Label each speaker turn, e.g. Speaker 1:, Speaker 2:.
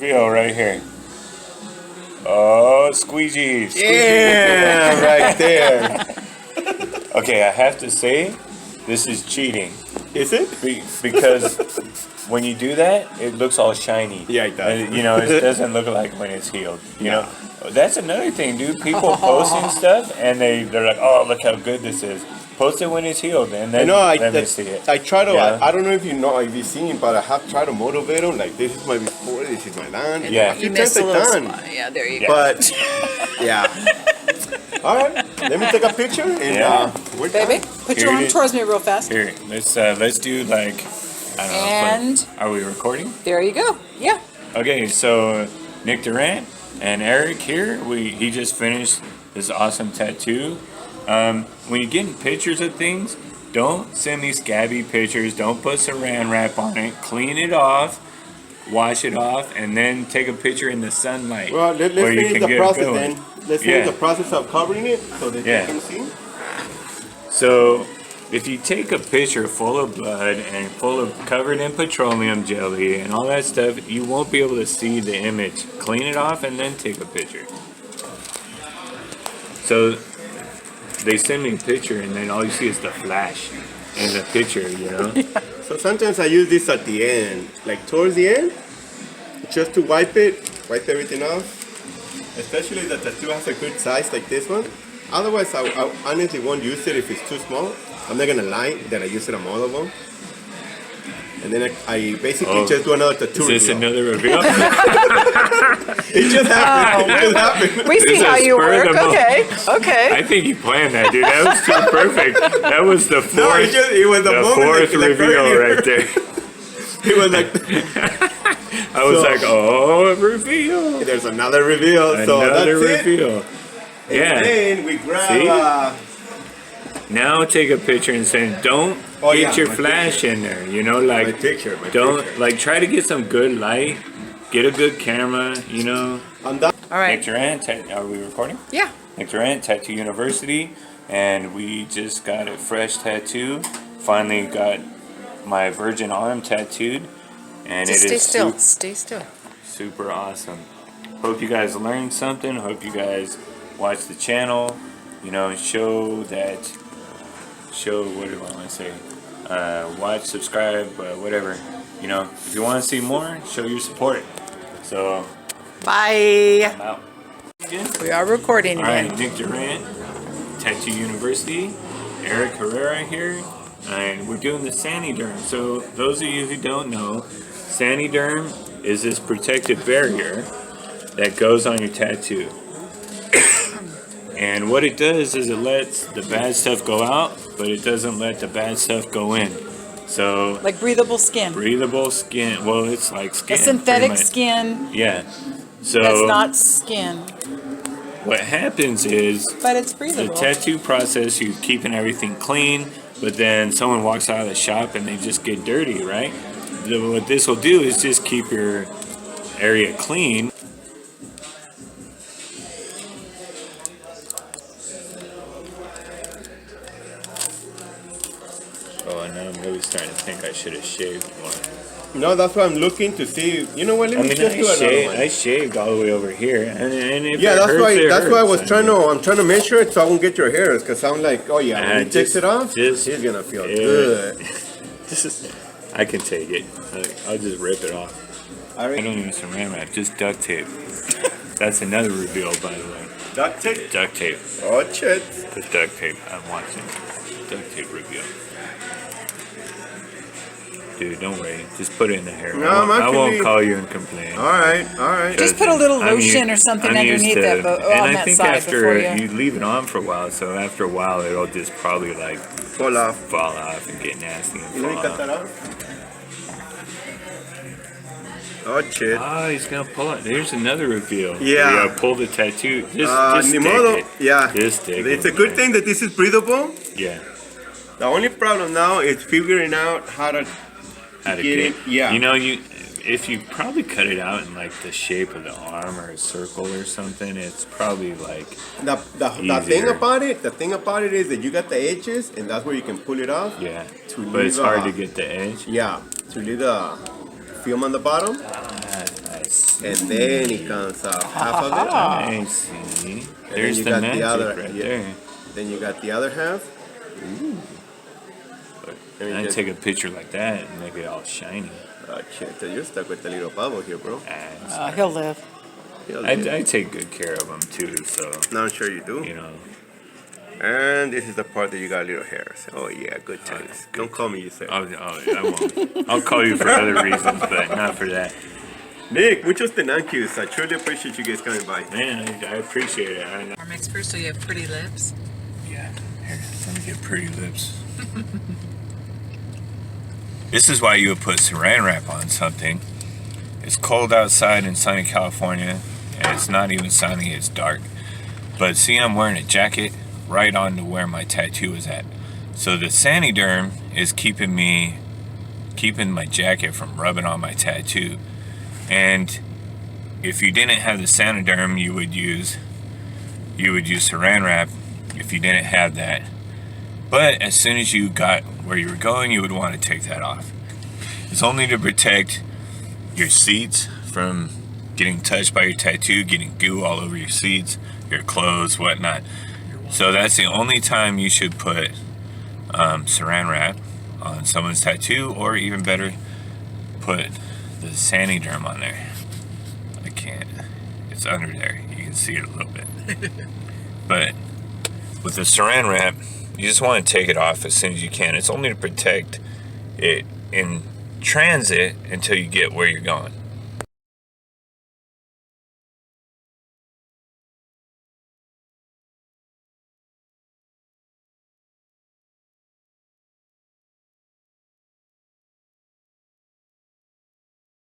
Speaker 1: reveal right here. Oh, squeegee.
Speaker 2: Yeah, right there.
Speaker 1: Okay, I have to say, this is cheating.
Speaker 2: Is it?
Speaker 1: Because when you do that, it looks all shiny.
Speaker 2: Yeah, it does.
Speaker 1: And, it doesn't look like when it's healed. You know, that's another thing, dude. People posting stuff and they're like, oh, look how good this is. Post it when it's healed, and then let me see it.
Speaker 2: I try to. I don't know if you've seen, but I have tried to motivate them. Like, this is my before, this is my done.
Speaker 1: Yeah.
Speaker 3: You missed a little spot. Yeah, there you go.
Speaker 2: But yeah. All right, let me take a picture and we're
Speaker 3: Baby,
Speaker 2: done.
Speaker 3: put your arm towards me real fast.
Speaker 1: Here, let's do like, I don't know.
Speaker 3: And
Speaker 1: are we recording?
Speaker 3: there you go. Yeah.
Speaker 1: Okay, so Nick Durant and Eric here, he just finished this awesome tattoo. When you're getting pictures of things, don't send me scabby pictures. Don't put saran wrap on it. Clean it off, wash it off, and then take a picture in the sunlight.
Speaker 2: Well, let's finish the process then. Let's finish the process of covering it so that you can see.
Speaker 1: So, if you take a picture full of blood and covered in petroleum jelly and all that stuff, you won't be able to see the image. Clean it off and then take a picture. So they send me a picture and then all you see is the flash in the picture,
Speaker 2: So sometimes I use this at the end, like towards the end, just to wipe everything off. Especially that the tattoo has a good size like this one. Otherwise, I honestly won't use it if it's too small. I'm not gonna lie that I use it on all of them. And then I basically just do another tattoo.
Speaker 1: Is this another reveal?
Speaker 2: It just happened.
Speaker 3: We see how you work. Okay.
Speaker 1: I think you planned that, dude. That was too perfect. That was the fourth.
Speaker 2: No, it was the moment
Speaker 1: fourth reveal right there.
Speaker 2: It was like.
Speaker 1: I was like, oh, reveal.
Speaker 2: There's another reveal.
Speaker 1: Another reveal.
Speaker 2: It. And then we grab.
Speaker 1: Now take a picture and say, don't get your flash in there.
Speaker 2: My picture.
Speaker 1: Try to get some good light. Get a good camera,
Speaker 2: I'm done.
Speaker 3: All right.
Speaker 1: Nick Durant, are we recording?
Speaker 3: Yeah.
Speaker 1: Nick Durant, Tattoo University, and we just got a fresh tattoo. Finally got my virgin arm tattooed, and
Speaker 3: Just
Speaker 1: it
Speaker 3: stay
Speaker 1: is
Speaker 3: still. Stay still.
Speaker 1: super awesome. Hope you guys learned something. Hope you guys watch the channel. Show what do I want to say? Watch, subscribe, whatever. If you want to see more, show your support. So,
Speaker 3: Bye.
Speaker 1: I'm out.
Speaker 3: We are recording
Speaker 1: All
Speaker 3: again.
Speaker 1: right, Nick Durant, Tattoo University, Eric Herrera here, and we're doing the saniderm. So, those of you who don't know, saniderm is this protective barrier that goes on your tattoo. And what it does is it lets the bad stuff go out, but it doesn't let the bad stuff go in. So
Speaker 3: Like breathable skin.
Speaker 1: breathable skin. Well, it's like skin.
Speaker 3: A synthetic
Speaker 1: pretty much.
Speaker 3: skin
Speaker 1: Yeah. So
Speaker 3: that's not skin,
Speaker 1: what happens is
Speaker 3: but it's
Speaker 1: the
Speaker 3: breathable.
Speaker 1: tattoo process, you're keeping everything clean, but then someone walks out of the shop and they just get dirty, right? What this will do is just keep your area clean. Oh, now I'm really starting to think I should have shaved more.
Speaker 2: No, that's why I'm looking to see. You know what? Let me just do another one.
Speaker 1: I shaved all the way over here, and if
Speaker 2: Yeah,
Speaker 1: it
Speaker 2: that's
Speaker 1: hurts,
Speaker 2: why.
Speaker 1: it
Speaker 2: That's why I was
Speaker 1: hurts.
Speaker 2: I'm trying to measure it so I won't get your hairs. Cause I'm like, oh yeah, when he takes it off,
Speaker 1: just-
Speaker 2: he's gonna feel good.
Speaker 1: I can take it. I'll just rip it off.
Speaker 2: All
Speaker 1: I
Speaker 2: right.
Speaker 1: don't use saran wrap, just duct tape. That's another reveal, by the way.
Speaker 2: Duct tape.
Speaker 1: Duct tape.
Speaker 2: Oh shit.
Speaker 1: The duct tape. I'm watching. Duct tape reveal. Dude, don't worry. Just put it in the hair.
Speaker 2: No,
Speaker 1: I won't call you and complain.
Speaker 2: All right.
Speaker 3: Just put a little lotion or something underneath that,
Speaker 1: and
Speaker 3: on
Speaker 1: I
Speaker 3: that
Speaker 1: think
Speaker 3: side
Speaker 1: after
Speaker 3: before you.
Speaker 1: you leave it on for a while, so after a while it'll just probably like
Speaker 2: Fall off.
Speaker 1: and get nasty and
Speaker 2: Let me
Speaker 1: fall
Speaker 2: cut
Speaker 1: off.
Speaker 2: that off. Oh shit.
Speaker 1: Oh, he's gonna pull it. There's another reveal.
Speaker 2: Yeah.
Speaker 1: Pull the tattoo. Just
Speaker 2: Ni
Speaker 1: stick
Speaker 2: modo.
Speaker 1: it.
Speaker 2: Yeah.
Speaker 1: Just stick
Speaker 2: It's
Speaker 1: it,
Speaker 2: a good
Speaker 1: man.
Speaker 2: thing that this is breathable.
Speaker 1: Yeah.
Speaker 2: The only problem now is figuring out how to
Speaker 1: How to
Speaker 2: get it. Yeah.
Speaker 1: If you probably cut it out in like the shape of the arm or a circle or something, it's probably like
Speaker 2: The thing
Speaker 1: easier.
Speaker 2: about it, is that you got the edges, and that's where you can pull it off.
Speaker 1: yeah.
Speaker 2: To
Speaker 1: But it's
Speaker 2: leave,
Speaker 1: hard to get the edge.
Speaker 2: Yeah, to leave the film on the bottom.
Speaker 1: Ah, nice.
Speaker 2: and then it comes off half of it.
Speaker 1: I see. There's
Speaker 2: you
Speaker 1: the
Speaker 2: got
Speaker 1: magic
Speaker 2: the other,
Speaker 1: right
Speaker 2: yeah.
Speaker 1: there.
Speaker 2: Then you got the other half. Ooh.
Speaker 1: I take a picture like that and make it all shiny.
Speaker 2: Oh shit, so you're stuck with the little bubble here, bro.
Speaker 3: He'll live.
Speaker 1: I take good care of them too, so.
Speaker 2: Now I'm sure you do.
Speaker 1: You know.
Speaker 2: And this is the part that you got little hairs. Oh yeah, good times. Don't call me, you said.
Speaker 1: I won't. I'll call you for other reasons, but not for that.
Speaker 2: Nick, muchos tenankis. I truly appreciate you guys coming by.
Speaker 1: Man, I appreciate it. I know.
Speaker 3: Our mix first, so you have pretty lips.
Speaker 1: Yeah, here, let me get pretty lips. This is why you would put saran wrap on something. It's cold outside in sunny California, and it's not even sunny, it's dark. But see, I'm wearing a jacket right on to where my tattoo is at. So the saniderm is keeping my jacket from rubbing on my tattoo. And if you didn't have the saniderm, you would use saran wrap if you didn't have that. But as soon as you got where you were going, you would want to take that off. It's only to protect your seats from getting touched by your tattoo, getting goo all over your seats, your clothes, whatnot. So that's the only time you should put saran wrap on someone's tattoo, or even better, put the saniderm on there. I can't. It's under there. You can see it a little bit. But with the saran wrap, you just want to take it off as soon as you can. It's only to protect it in transit until you get where you're going.